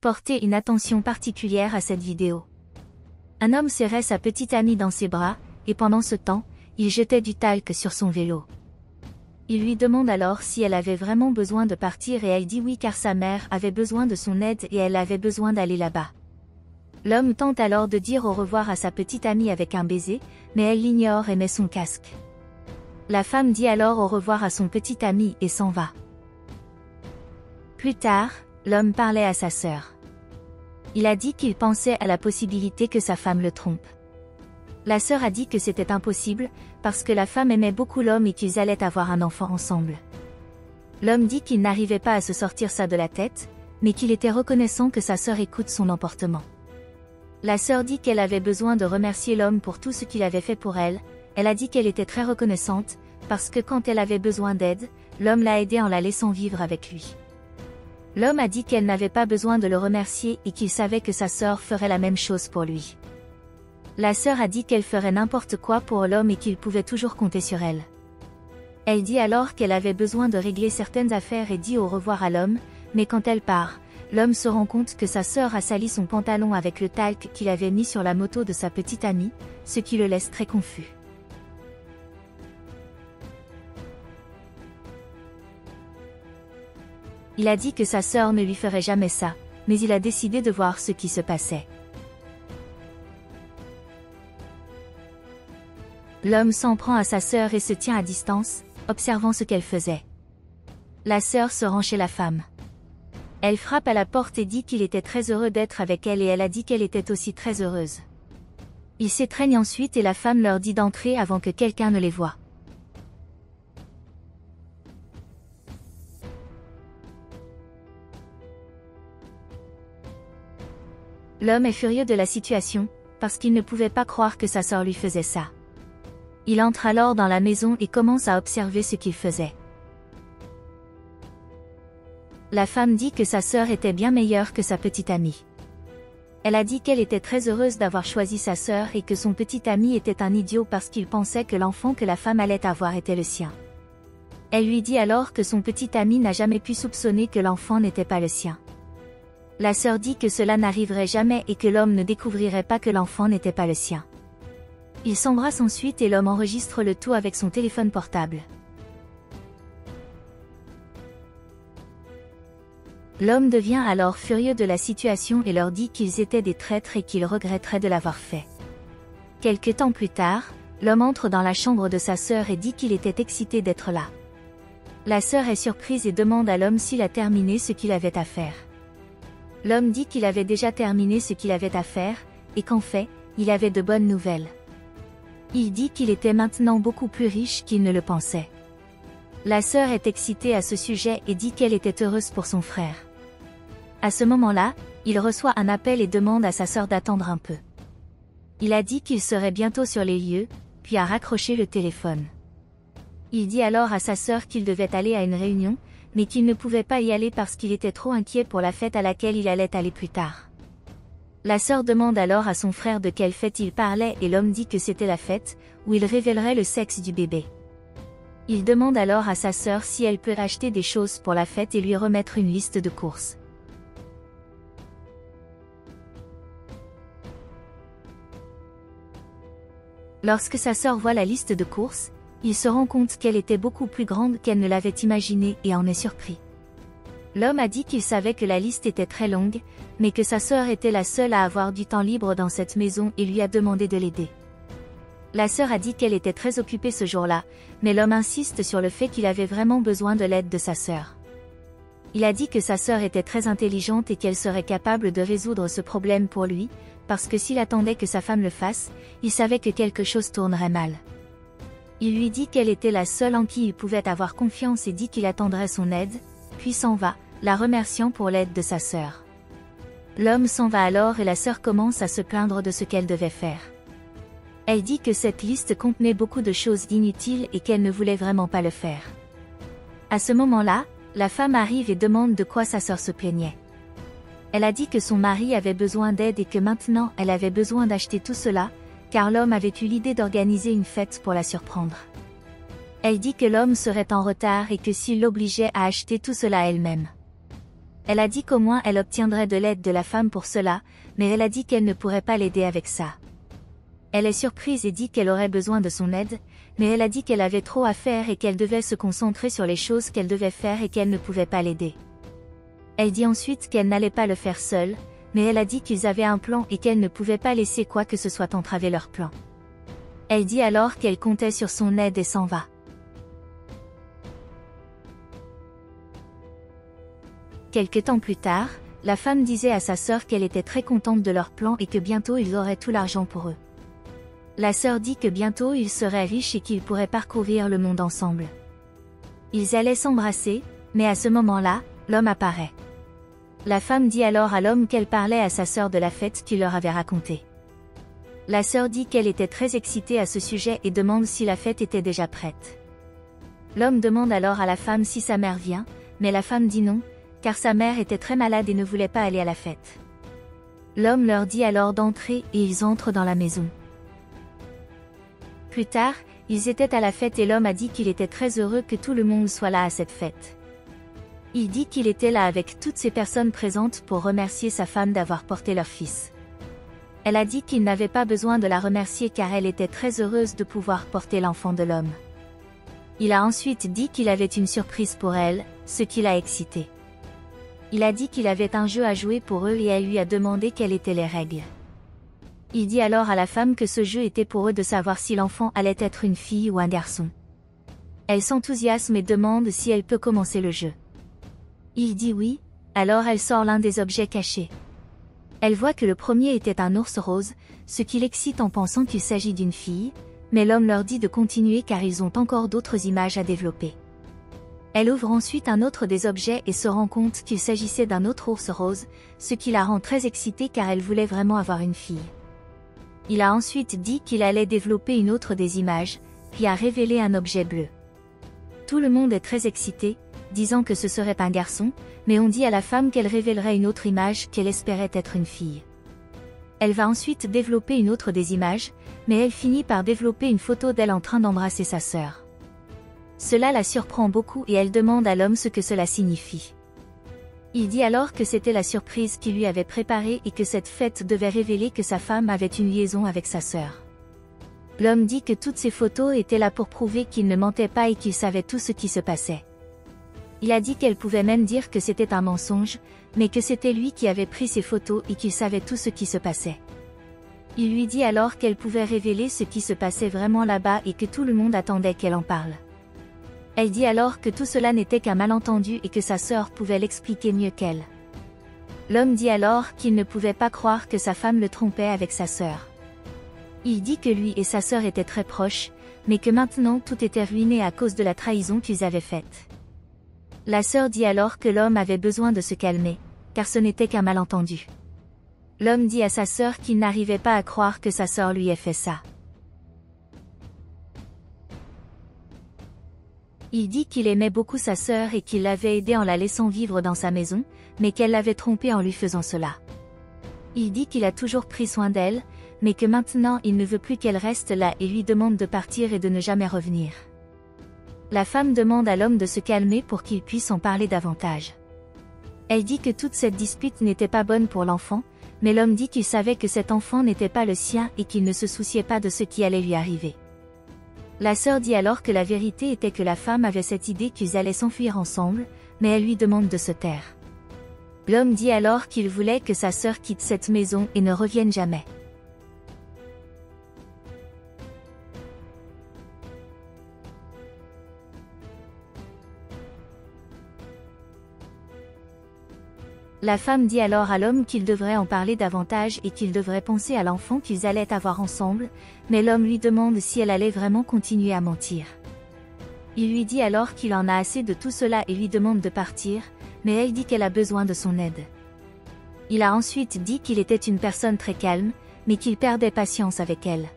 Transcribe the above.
Portez une attention particulière à cette vidéo. Un homme serrait sa petite amie dans ses bras, et pendant ce temps, il jetait du talc sur son vélo. Il lui demande alors si elle avait vraiment besoin de partir et elle dit oui car sa mère avait besoin de son aide et elle avait besoin d'aller là-bas. L'homme tente alors de dire au revoir à sa petite amie avec un baiser, mais elle l'ignore et met son casque. La femme dit alors au revoir à son petit ami et s'en va. Plus tard, l'homme parlait à sa sœur. Il a dit qu'il pensait à la possibilité que sa femme le trompe. La sœur a dit que c'était impossible, parce que la femme aimait beaucoup l'homme et qu'ils allaient avoir un enfant ensemble. L'homme dit qu'il n'arrivait pas à se sortir ça de la tête, mais qu'il était reconnaissant que sa sœur écoute son emportement. La sœur dit qu'elle avait besoin de remercier l'homme pour tout ce qu'il avait fait pour elle. Elle a dit qu'elle était très reconnaissante, parce que quand elle avait besoin d'aide, l'homme l'a aidée en la laissant vivre avec lui. L'homme a dit qu'elle n'avait pas besoin de le remercier et qu'il savait que sa sœur ferait la même chose pour lui. La sœur a dit qu'elle ferait n'importe quoi pour l'homme et qu'il pouvait toujours compter sur elle. Elle dit alors qu'elle avait besoin de régler certaines affaires et dit au revoir à l'homme, mais quand elle part, l'homme se rend compte que sa sœur a sali son pantalon avec le talc qu'il avait mis sur la moto de sa petite amie, ce qui le laisse très confus. Il a dit que sa sœur ne lui ferait jamais ça, mais il a décidé de voir ce qui se passait. L'homme s'en prend à sa sœur et se tient à distance, observant ce qu'elle faisait. La sœur se rend chez la femme. Elle frappe à la porte et dit qu'il était très heureux d'être avec elle et elle a dit qu'elle était aussi très heureuse. Ils s'étreignent ensuite et la femme leur dit d'entrer avant que quelqu'un ne les voie. L'homme est furieux de la situation, parce qu'il ne pouvait pas croire que sa sœur lui faisait ça. Il entre alors dans la maison et commence à observer ce qu'il faisait. La femme dit que sa sœur était bien meilleure que sa petite amie. Elle a dit qu'elle était très heureuse d'avoir choisi sa sœur et que son petit ami était un idiot parce qu'il pensait que l'enfant que la femme allait avoir était le sien. Elle lui dit alors que son petit ami n'a jamais pu soupçonner que l'enfant n'était pas le sien. La sœur dit que cela n'arriverait jamais et que l'homme ne découvrirait pas que l'enfant n'était pas le sien. Ils s'embrassent ensuite et l'homme enregistre le tout avec son téléphone portable. L'homme devient alors furieux de la situation et leur dit qu'ils étaient des traîtres et qu'il regretterait de l'avoir fait. Quelque temps plus tard, l'homme entre dans la chambre de sa sœur et dit qu'il était excité d'être là. La sœur est surprise et demande à l'homme s'il a terminé ce qu'il avait à faire. L'homme dit qu'il avait déjà terminé ce qu'il avait à faire, et qu'en fait, il avait de bonnes nouvelles. Il dit qu'il était maintenant beaucoup plus riche qu'il ne le pensait. La sœur est excitée à ce sujet et dit qu'elle était heureuse pour son frère. À ce moment-là, il reçoit un appel et demande à sa sœur d'attendre un peu. Il a dit qu'il serait bientôt sur les lieux, puis a raccroché le téléphone. Il dit alors à sa sœur qu'il devait aller à une réunion, mais qu'il ne pouvait pas y aller parce qu'il était trop inquiet pour la fête à laquelle il allait aller plus tard. La sœur demande alors à son frère de quelle fête il parlait et l'homme dit que c'était la fête, où il révélerait le sexe du bébé. Il demande alors à sa sœur si elle peut acheter des choses pour la fête et lui remettre une liste de courses. Lorsque sa sœur voit la liste de courses, il se rend compte qu'elle était beaucoup plus grande qu'elle ne l'avait imaginé et en est surpris. L'homme a dit qu'il savait que la liste était très longue, mais que sa sœur était la seule à avoir du temps libre dans cette maison et lui a demandé de l'aider. La sœur a dit qu'elle était très occupée ce jour-là, mais l'homme insiste sur le fait qu'il avait vraiment besoin de l'aide de sa sœur. Il a dit que sa sœur était très intelligente et qu'elle serait capable de résoudre ce problème pour lui, parce que s'il attendait que sa femme le fasse, il savait que quelque chose tournerait mal. Il lui dit qu'elle était la seule en qui il pouvait avoir confiance et dit qu'il attendrait son aide, puis s'en va, la remerciant pour l'aide de sa sœur. L'homme s'en va alors et la sœur commence à se plaindre de ce qu'elle devait faire. Elle dit que cette liste contenait beaucoup de choses inutiles et qu'elle ne voulait vraiment pas le faire. À ce moment-là, la femme arrive et demande de quoi sa sœur se plaignait. Elle a dit que son mari avait besoin d'aide et que maintenant elle avait besoin d'acheter tout cela, car l'homme avait eu l'idée d'organiser une fête pour la surprendre. Elle dit que l'homme serait en retard et que s'il l'obligeait à acheter tout cela elle-même. Elle a dit qu'au moins elle obtiendrait de l'aide de la femme pour cela, mais elle a dit qu'elle ne pourrait pas l'aider avec ça. Elle est surprise et dit qu'elle aurait besoin de son aide, mais elle a dit qu'elle avait trop à faire et qu'elle devait se concentrer sur les choses qu'elle devait faire et qu'elle ne pouvait pas l'aider. Elle dit ensuite qu'elle n'allait pas le faire seule, mais elle a dit qu'ils avaient un plan et qu'elle ne pouvait pas laisser quoi que ce soit entraver leur plan. Elle dit alors qu'elle comptait sur son aide et s'en va. Quelque temps plus tard, la femme disait à sa sœur qu'elle était très contente de leur plan et que bientôt ils auraient tout l'argent pour eux. La sœur dit que bientôt ils seraient riches et qu'ils pourraient parcourir le monde ensemble. Ils allaient s'embrasser, mais à ce moment-là, l'homme apparaît. La femme dit alors à l'homme qu'elle parlait à sa sœur de la fête qu'il leur avait racontée. La sœur dit qu'elle était très excitée à ce sujet et demande si la fête était déjà prête. L'homme demande alors à la femme si sa mère vient, mais la femme dit non, car sa mère était très malade et ne voulait pas aller à la fête. L'homme leur dit alors d'entrer et ils entrent dans la maison. Plus tard, ils étaient à la fête et l'homme a dit qu'il était très heureux que tout le monde soit là à cette fête. Il dit qu'il était là avec toutes ces personnes présentes pour remercier sa femme d'avoir porté leur fils. Elle a dit qu'il n'avait pas besoin de la remercier car elle était très heureuse de pouvoir porter l'enfant de l'homme. Il a ensuite dit qu'il avait une surprise pour elle, ce qui l'a excitée. Il a dit qu'il avait un jeu à jouer pour eux et elle lui a demandé quelles étaient les règles. Il dit alors à la femme que ce jeu était pour eux de savoir si l'enfant allait être une fille ou un garçon. Elle s'enthousiasme et demande si elle peut commencer le jeu. Il dit oui, alors elle sort l'un des objets cachés. Elle voit que le premier était un ours rose, ce qui l'excite en pensant qu'il s'agit d'une fille, mais l'homme leur dit de continuer car ils ont encore d'autres images à développer. Elle ouvre ensuite un autre des objets et se rend compte qu'il s'agissait d'un autre ours rose, ce qui la rend très excitée car elle voulait vraiment avoir une fille. Il a ensuite dit qu'il allait développer une autre des images, puis a révélé un objet bleu. Tout le monde est très excité, disant que ce serait un garçon, mais on dit à la femme qu'elle révélerait une autre image qu'elle espérait être une fille. Elle va ensuite développer une autre des images, mais elle finit par développer une photo d'elle en train d'embrasser sa sœur. Cela la surprend beaucoup et elle demande à l'homme ce que cela signifie. Il dit alors que c'était la surprise qu'il lui avait préparée et que cette fête devait révéler que sa femme avait une liaison avec sa sœur. L'homme dit que toutes ces photos étaient là pour prouver qu'il ne mentait pas et qu'il savait tout ce qui se passait. Il a dit qu'elle pouvait même dire que c'était un mensonge, mais que c'était lui qui avait pris ces photos et qu'il savait tout ce qui se passait. Il lui dit alors qu'elle pouvait révéler ce qui se passait vraiment là-bas et que tout le monde attendait qu'elle en parle. Elle dit alors que tout cela n'était qu'un malentendu et que sa sœur pouvait l'expliquer mieux qu'elle. L'homme dit alors qu'il ne pouvait pas croire que sa femme le trompait avec sa sœur. Il dit que lui et sa sœur étaient très proches, mais que maintenant tout était ruiné à cause de la trahison qu'ils avaient faite. La sœur dit alors que l'homme avait besoin de se calmer, car ce n'était qu'un malentendu. L'homme dit à sa sœur qu'il n'arrivait pas à croire que sa sœur lui ait fait ça. Il dit qu'il aimait beaucoup sa sœur et qu'il l'avait aidée en la laissant vivre dans sa maison, mais qu'elle l'avait trompée en lui faisant cela. Il dit qu'il a toujours pris soin d'elle, mais que maintenant il ne veut plus qu'elle reste là et lui demande de partir et de ne jamais revenir. La femme demande à l'homme de se calmer pour qu'il puisse en parler davantage. Elle dit que toute cette dispute n'était pas bonne pour l'enfant, mais l'homme dit qu'il savait que cet enfant n'était pas le sien et qu'il ne se souciait pas de ce qui allait lui arriver. La sœur dit alors que la vérité était que la femme avait cette idée qu'ils allaient s'enfuir ensemble, mais elle lui demande de se taire. L'homme dit alors qu'il voulait que sa sœur quitte cette maison et ne revienne jamais. La femme dit alors à l'homme qu'il devrait en parler davantage et qu'il devrait penser à l'enfant qu'ils allaient avoir ensemble, mais l'homme lui demande si elle allait vraiment continuer à mentir. Il lui dit alors qu'il en a assez de tout cela et lui demande de partir, mais elle dit qu'elle a besoin de son aide. Il a ensuite dit qu'il était une personne très calme, mais qu'il perdait patience avec elle.